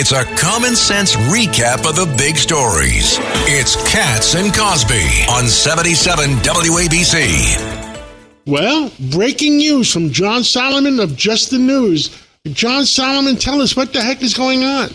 It's a common sense recap of the big stories. It's Katz and Cosby on 77 WABC. Well, breaking news from John Solomon of Just the News. John Solomon, tell us what the heck is going on.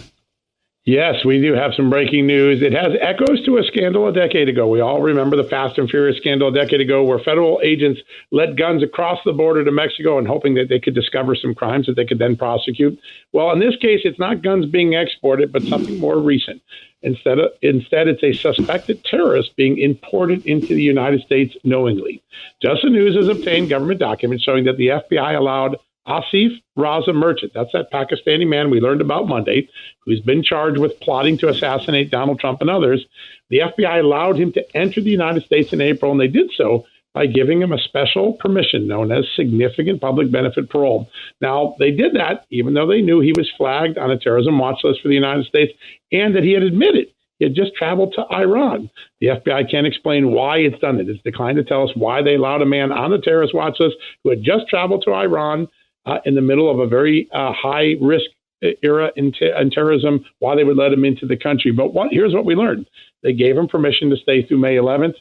Yes, we do have some breaking news. It has echoes to a scandal a decade ago. We all remember the Fast and Furious scandal a decade ago where federal agents led guns across the border to Mexico and hoping that they could discover some crimes that they could then prosecute. Well, in this case, it's not guns being exported, but something more recent. Instead, it's a suspected terrorist being imported into the United States knowingly. Just the News has obtained government documents showing that the FBI allowed Asif Raza Merchant, that's that Pakistani man we learned about Monday, who's been charged with plotting to assassinate Donald Trump and others. The FBI allowed him to enter the United States in April, and they did so by giving him a special permission known as significant public benefit parole. Now, they did that even though they knew he was flagged on a terrorism watch list for the United States and that he had admitted he had just traveled to Iran. The FBI can't explain why it's done it. It's declined to tell us why they allowed a man on the terrorist watch list who had just traveled to Iran in the middle of a very high-risk era in terrorism, why they would let him into the country. But here's what we learned. They gave him permission to stay through May 11th.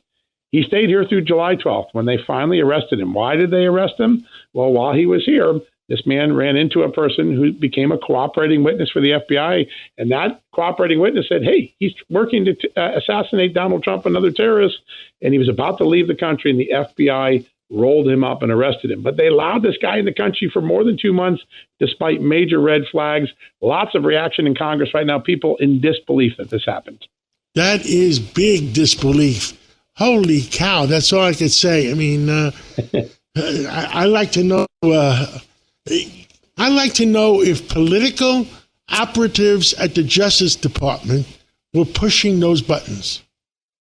He stayed here through July 12th when they finally arrested him. Why did they arrest him? Well, while he was here, this man ran into a person who became a cooperating witness for the FBI, and that cooperating witness said, hey, he's working to assassinate Donald Trump and other terrorists, and he was about to leave the country, and the FBI rolled him up and arrested him. But they allowed this guy in the country for more than 2 months, despite major red flags. Lots of reaction in Congress right now, people in disbelief that this happened. That is big disbelief. Holy cow, that's all I could say. I mean, I like to know. I like to know if political operatives at the Justice Department were pushing those buttons.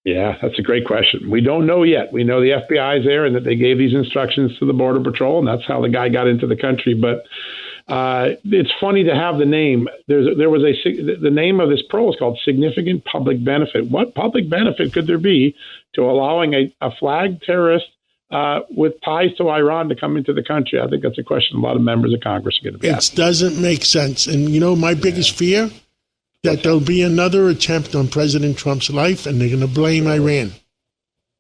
Yeah, that's a great question. We don't know yet. We know the FBI is there and that they gave these instructions to the Border Patrol, and that's how the guy got into the country. But it's funny to have the name. The name of this parole is called Significant Public Benefit. What public benefit could there be to allowing a flagged terrorist with ties to Iran to come into the country? I think that's a question a lot of members of Congress are going to be asking. It doesn't make sense. And, my biggest fear? That there'll be another attempt on President Trump's life, and they're going to blame Iran.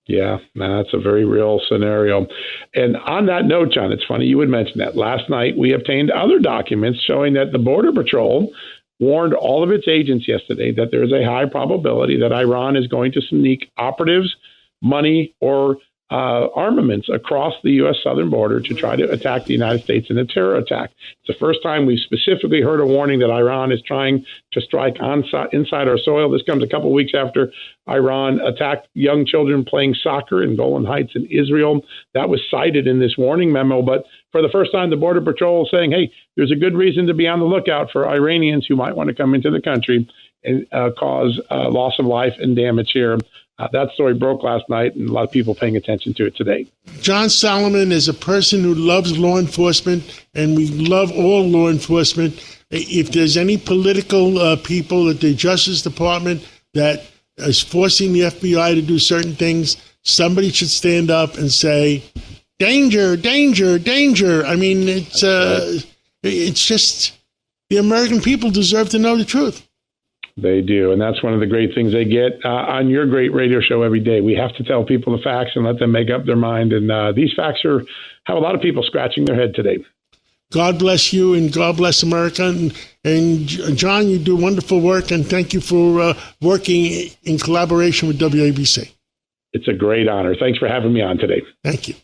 Yeah, that's a very real scenario. And on that note, John, it's funny you would mention that. Last night, we obtained other documents showing that the Border Patrol warned all of its agents yesterday that there is a high probability that Iran is going to sneak operatives, money, or armaments across the U.S. southern border to try to attack the United States in a terror attack. It's the first time we've specifically heard a warning that Iran is trying to strike inside our soil. This comes a couple of weeks after Iran attacked young children playing soccer in Golan Heights in Israel. That was cited in this warning memo. But for the first time, the Border Patrol is saying, hey, there's a good reason to be on the lookout for Iranians who might want to come into the country and cause loss of life and damage here. That story broke last night, and a lot of people paying attention to it today. John Solomon is a person who loves law enforcement, and we love all law enforcement. If there's any political people at the Justice Department that is forcing the FBI to do certain things, somebody should stand up and say, danger, danger, danger. I mean, it's just the American people deserve to know the truth. They do, and that's one of the great things they get on your great radio show every day. We have to tell people the facts and let them make up their mind, and these facts have a lot of people scratching their head today. God bless you, and God bless America. And John, you do wonderful work, and thank you for working in collaboration with WABC. It's a great honor. Thanks for having me on today. Thank you.